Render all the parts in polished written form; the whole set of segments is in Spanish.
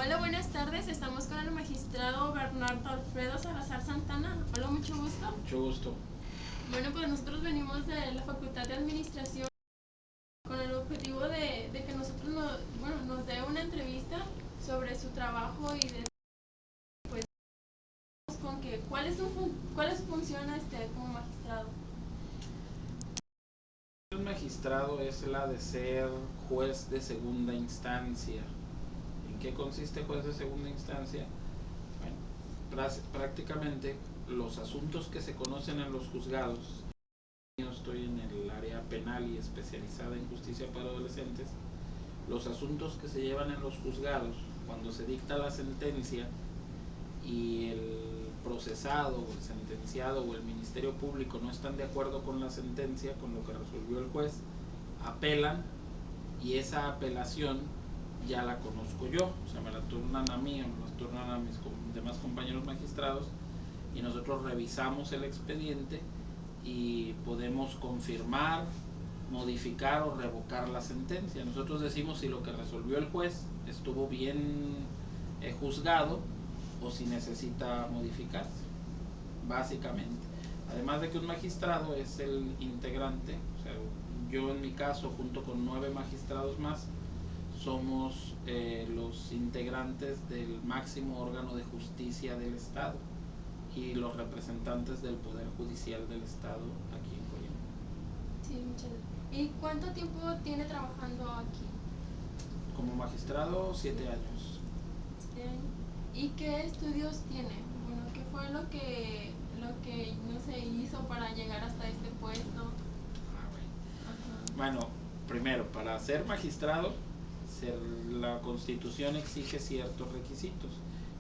Hola, buenas tardes. Estamos con el magistrado Bernardo Alfredo Salazar Santana. Hola, mucho gusto. Mucho gusto. Bueno, pues nosotros venimos de la Facultad de Administración con el objetivo de que nosotros nos dé una entrevista sobre su trabajo y de pues con que cuál es su función como magistrado. Un magistrado es la de ser juez de segunda instancia. ¿En qué consiste juez de segunda instancia? Bueno, prácticamente los asuntos que se conocen en los juzgados. Yo estoy en el área penal y especializada en justicia para adolescentes. Los asuntos que se llevan en los juzgados, cuando se dicta la sentencia y el procesado o el sentenciado o el ministerio público no están de acuerdo con la sentencia, con lo que resolvió el juez, apelan, y esa apelación ya la conozco yo, o sea, me la turnan a mí o me la turnan a mis demás compañeros magistrados, y nosotros revisamos el expediente y podemos confirmar, modificar o revocar la sentencia. Nosotros decimos si lo que resolvió el juez estuvo bien juzgado o si necesita modificarse, básicamente. Además de que un magistrado es el integrante, o sea, yo en mi caso junto con 9 magistrados más somos los integrantes del máximo órgano de justicia del Estado y los representantes del Poder Judicial del Estado aquí en Colima. Sí, muchas gracias. ¿Y cuánto tiempo tiene trabajando aquí? Como magistrado, Sí. 7 años. ¿Y qué estudios tiene? Bueno, ¿qué fue lo que no se hizo para llegar hasta este puesto? Ajá. Bueno, primero, para ser magistrado, la Constitución exige ciertos requisitos.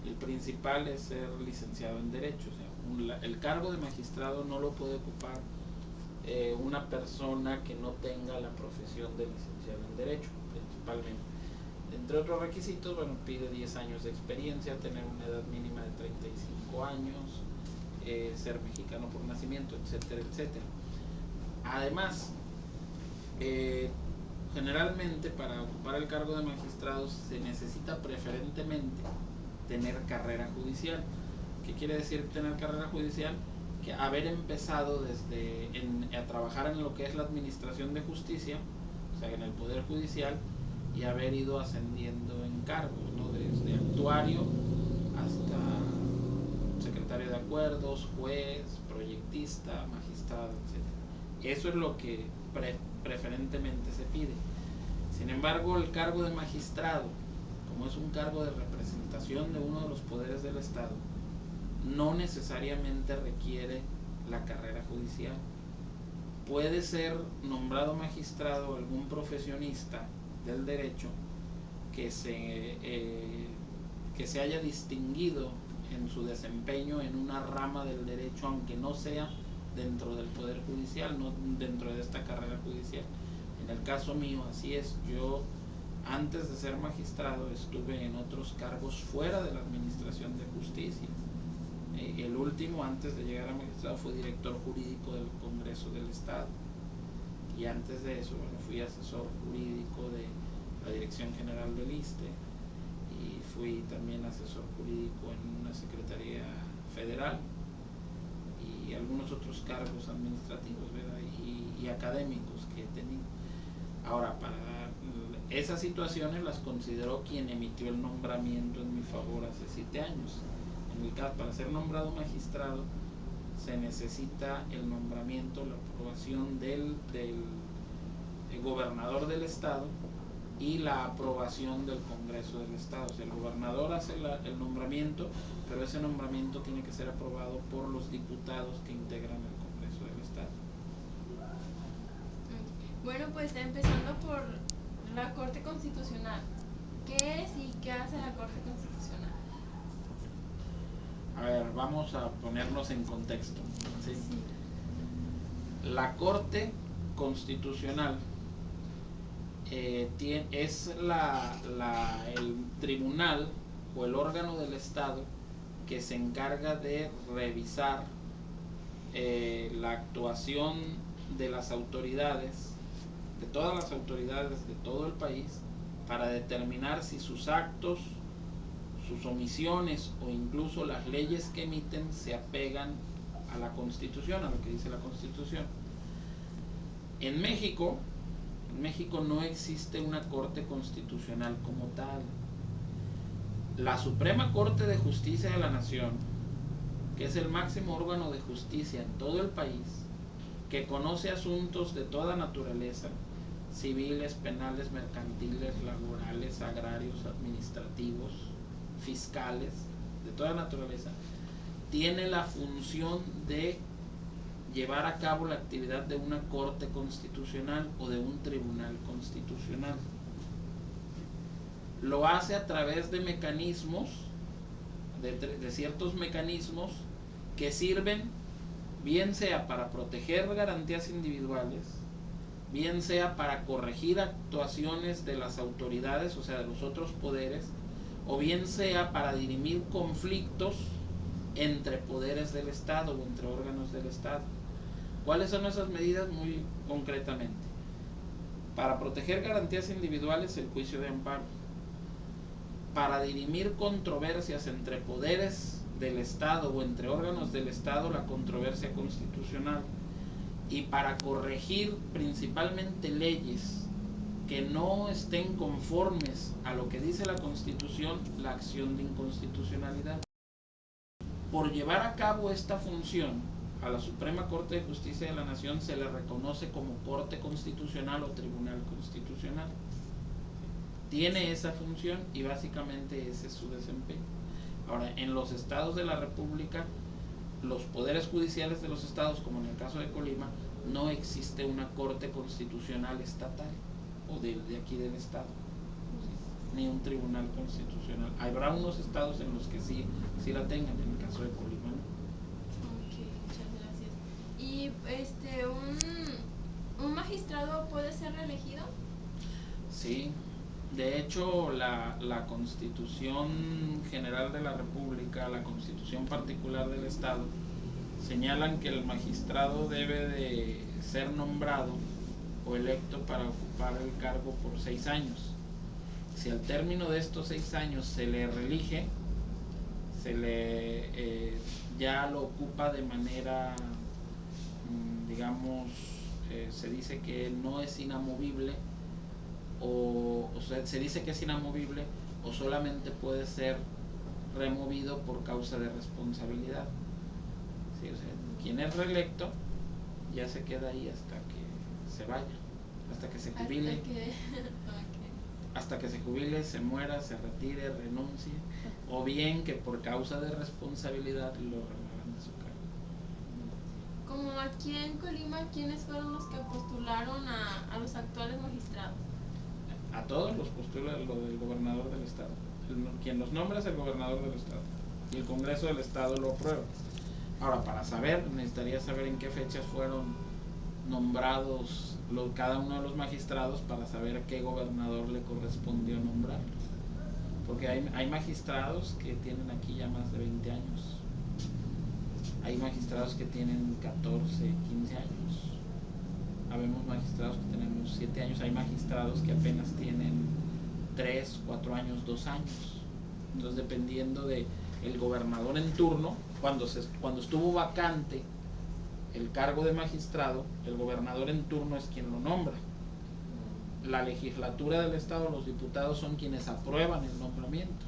El principal es ser licenciado en Derecho. O sea, el cargo de magistrado no lo puede ocupar una persona que no tenga la profesión de licenciado en Derecho, principalmente. Entre otros requisitos, bueno, pide 10 años de experiencia, tener una edad mínima de 35 años, ser mexicano por nacimiento, etcétera, etcétera. Además, eh, generalmente para ocupar el cargo de magistrado se necesita preferentemente tener carrera judicial. ¿Qué quiere decir tener carrera judicial? Que haber empezado a trabajar en lo que es la administración de justicia, o sea, en el Poder Judicial, y haber ido ascendiendo en cargos, ¿no? Desde actuario hasta secretario de acuerdos, juez, proyectista, magistrado, etc. Eso es lo que preferentemente se pide. Sin embargo, el cargo de magistrado, como es un cargo de representación de uno de los poderes del Estado, no necesariamente requiere la carrera judicial. Puede ser nombrado magistrado algún profesionista del derecho que que se haya distinguido en su desempeño en una rama del derecho, aunque no sea dentro del Poder Judicial, no dentro de esta carrera judicial. En el caso mío, así es. Yo, antes de ser magistrado, estuve en otros cargos fuera de la Administración de Justicia. El último, antes de llegar a magistrado, fue director jurídico del Congreso del Estado. Y antes de eso, bueno, fui asesor jurídico de la Dirección General del ISSSTE y fui también asesor jurídico en una secretaría federal y algunos otros cargos administrativos, ¿verdad? Y académicos que he tenido. Ahora, para esas situaciones las consideró quien emitió el nombramiento en mi favor hace 7 años. En el caso, para ser nombrado magistrado, se necesita el nombramiento, la aprobación del gobernador del estado y la aprobación del Congreso del Estado. O sea, el gobernador hace el nombramiento, pero ese nombramiento tiene que ser aprobado por los diputados que integran el Congreso del Estado. Bueno, pues empezando por la Corte Constitucional. ¿Qué es y qué hace la Corte Constitucional? A ver, vamos a ponernos en contexto, ¿sí? Sí. La Corte Constitucional es el tribunal o el órgano del Estado que se encarga de revisar la actuación de las autoridades, de todas las autoridades de todo el país, para determinar si sus actos sus omisiones o incluso las leyes que emiten se apegan a la Constitución, a lo que dice la Constitución. En México no existe una Corte Constitucional como tal. La Suprema Corte de Justicia de la Nación, que es el máximo órgano de justicia en todo el país, que conoce asuntos de toda naturaleza, civiles, penales, mercantiles, laborales, agrarios, administrativos, fiscales, de toda naturaleza, tiene la función de llevar a cabo la actividad de una corte constitucional o de un tribunal constitucional. Lo hace a través de mecanismos, de ciertos mecanismos que sirven bien sea para proteger garantías individuales, bien sea para corregir actuaciones de las autoridades, o sea, de los otros poderes, o bien sea para dirimir conflictos entre poderes del Estado o entre órganos del Estado. ¿Cuáles son esas medidas muy concretamente? Para proteger garantías individuales, el juicio de amparo. Para dirimir controversias entre poderes del Estado o entre órganos del Estado, la controversia constitucional. Y para corregir principalmente leyes que no estén conformes a lo que dice la Constitución, la acción de inconstitucionalidad. Por llevar a cabo esta función, a la Suprema Corte de Justicia de la Nación se le reconoce como Corte Constitucional o Tribunal Constitucional. Tiene esa función y básicamente ese es su desempeño. Ahora, en los estados de la República, los poderes judiciales de los estados, como en el caso de Colima, no existe una corte constitucional estatal o de aquí del estado, ni un tribunal constitucional. Habrá unos estados en los que sí la tengan, en el caso de Colima, ¿no? Ok, muchas gracias. ¿Y un magistrado puede ser reelegido? Sí, de hecho la Constitución General de la República, la Constitución particular del Estado, señalan que el magistrado debe de ser nombrado o electo para ocupar el cargo por 6 años. Si al término de estos 6 años se le reelige, ya lo ocupa de manera, digamos, se dice que no es inamovible, o sea, se dice que es inamovible o solamente puede ser removido por causa de responsabilidad. ¿Sí? O sea, quien es reelecto ya se queda ahí hasta que se vaya, hasta que se jubile, hasta que se jubile, se muera, se retire, renuncie, o bien que por causa de responsabilidad lo remuevan de su cargo. Como aquí en Colima, ¿quiénes fueron los que postularon a los actuales magistrados? A todos los postula lo del gobernador del estado. Quien los nombra es el gobernador del estado y el Congreso del estado lo aprueba. Ahora, para saber, necesitaría saber en qué fechas fueron nombrados cada uno de los magistrados para saber a qué gobernador le correspondió nombrar. Porque hay magistrados que tienen aquí ya más de 20 años. Hay magistrados que tienen 14, 15 años. Habemos magistrados que tenemos 7 años. Hay magistrados que apenas tienen 3, 4 años, 2 años. Entonces, dependiendo de el gobernador en turno, cuando estuvo vacante el cargo de magistrado, el gobernador en turno es quien lo nombra. La legislatura del estado, los diputados son quienes aprueban el nombramiento.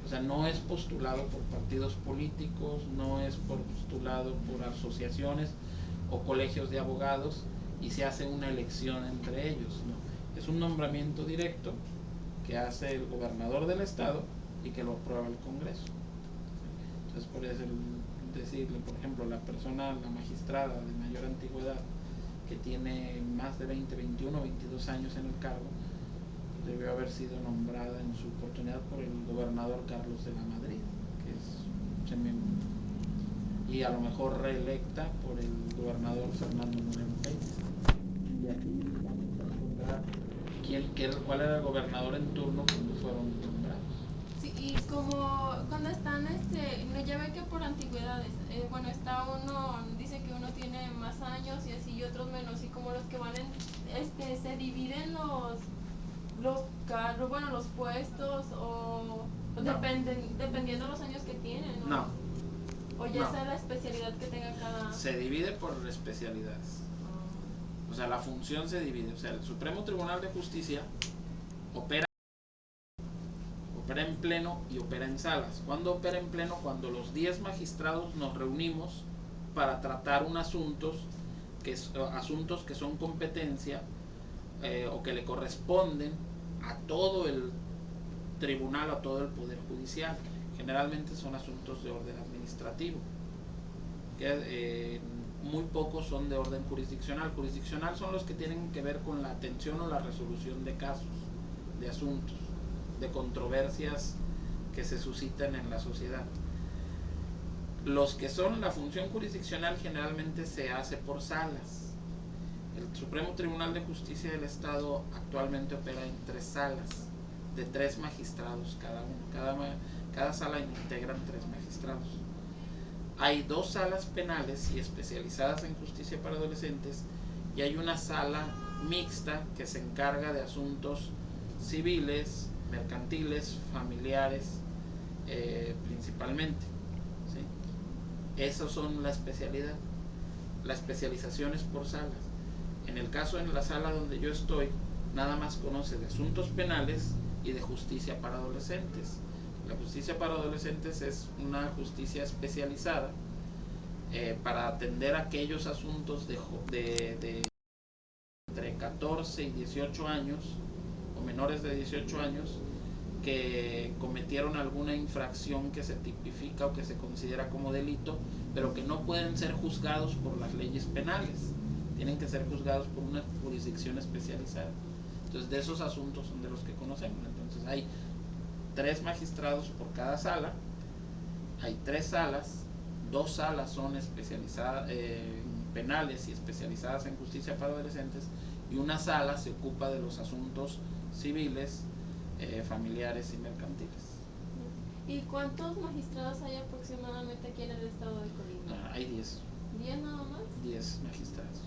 O sea, no es postulado por partidos políticos, no es postulado por asociaciones o colegios de abogados y se hace una elección entre ellos, no. Es un nombramiento directo que hace el gobernador del estado y que lo aprueba el Congreso. Entonces, por eso decirle, por ejemplo, la magistrada de mayor antigüedad que tiene más de 20, 21, 22 años en el cargo, debió haber sido nombrada en su oportunidad por el gobernador Carlos de la Madrid, que y a lo mejor reelecta por el gobernador Fernando Moreno Pérez. Y aquí vamos a encontrar cuál era el gobernador en turno cuando fueron nombrados. Sí, y como cuando están, no, ya ve que por antigüedades, bueno, está uno, dice que uno tiene más años y así y otros menos, y como los que van se dividen los cargos, bueno, los puestos o los Dependiendo de los años que tienen, ¿no? No, O ya no. sea la especialidad que tenga cada... Se divide por especialidades. O sea, la función se divide. O sea, el Supremo Tribunal de Justicia opera en pleno y opera en salas. ¿Cuándo opera en pleno? Cuando los 10 magistrados nos reunimos para tratar asuntos que son competencia o que le corresponden a todo el tribunal, a todo el poder judicial. Generalmente son asuntos de orden administrativo, que muy pocos son de orden jurisdiccional. Jurisdiccional son los que tienen que ver con la atención o la resolución de casos, de asuntos, de controversias que se suscitan en la sociedad. Los que son la función jurisdiccional generalmente se hace por salas. El Supremo Tribunal de Justicia del Estado actualmente opera en 3 salas de 3 magistrados cada uno. Cada sala integran 3 magistrados. Hay 2 salas penales y especializadas en justicia para adolescentes, y hay una sala mixta que se encarga de asuntos civiles, mercantiles, familiares, principalmente, ¿sí? Esas son la especialidad. La especialización es por salas. En el caso, en la sala donde yo estoy, nada más conoce de asuntos penales y de justicia para adolescentes. La justicia para adolescentes es una justicia especializada para atender aquellos asuntos de entre 14 y 18 años o menores de 18 años que cometieron alguna infracción que se tipifica o que se considera como delito, pero que no pueden ser juzgados por las leyes penales, tienen que ser juzgados por una jurisdicción especializada. Entonces, de esos asuntos son de los que conocemos. Entonces, hay 3 magistrados por cada sala, hay 3 salas, 2 salas son especializadas en penales y especializadas en justicia para adolescentes, y una sala se ocupa de los asuntos civiles, familiares y mercantiles. ¿Y cuántos magistrados hay aproximadamente aquí en el estado de Colima? Hay 10. ¿10 nada más? 10 magistrados.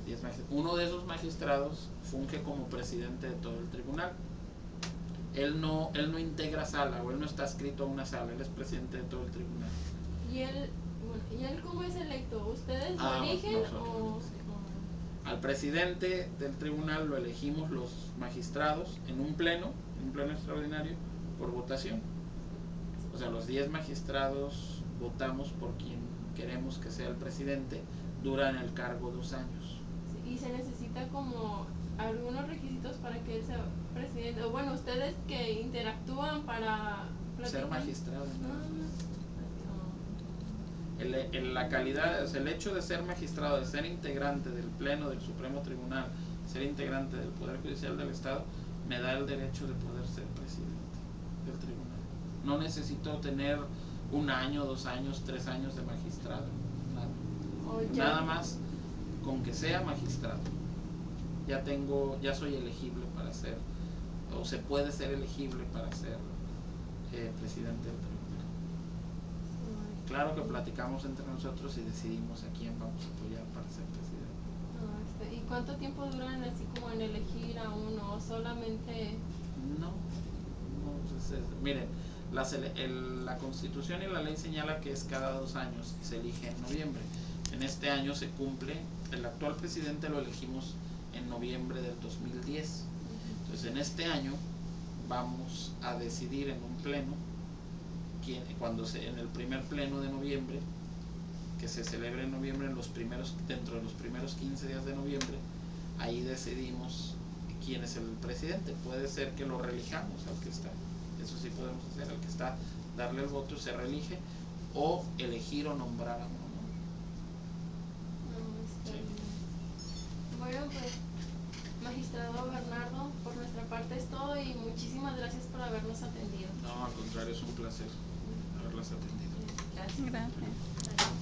10 magistrados. Uno de esos magistrados funge como presidente de todo el tribunal. Él no integra sala, o él no está adscrito a una sala, él es presidente de todo el tribunal. ¿Y él cómo es electo? ¿Ustedes lo eligen? Nosotros, sí. Al presidente del tribunal lo elegimos los magistrados en un pleno extraordinario, por votación. O sea, los 10 magistrados votamos por quien queremos que sea el presidente. Dura en el cargo 2 años. ¿Y se necesita como algunos requisitos para que él sea presidente? O bueno, ustedes que interactúan para platicar. Ser magistrado, ¿no? La calidad, o sea, el hecho de ser magistrado, de ser integrante del pleno del Supremo Tribunal, ser integrante del Poder Judicial del Estado, me da el derecho de poder ser presidente del tribunal. No necesito tener 1 año, 2 años, 3 años de magistrado, nada más con que sea magistrado ya soy elegible para ser, o se puede ser elegible para ser presidente del tribunal. Claro que platicamos entre nosotros y decidimos a quién vamos a apoyar para ser presidente. ¿Y cuánto tiempo duran así como en elegir a uno? ¿O solamente...? Miren, la Constitución y la ley señala que es cada 2 años y se elige en noviembre. En este año se cumple, el actual presidente lo elegimos en noviembre del 2010. Entonces, en este año vamos a decidir en un pleno, en el primer pleno de noviembre, que se celebra en noviembre, dentro de los primeros 15 días de noviembre, ahí decidimos quién es el presidente. Puede ser que lo reelijamos al que está, eso sí podemos hacer, al que está, darle el voto, se reelige, o elegir o nombrar a uno. Bueno, pues, magistrado Bernardo, por nuestra parte es todo y muchísimas gracias por habernos atendido. No, al contrario, es un placer haberlas atendido. Gracias. Gracias.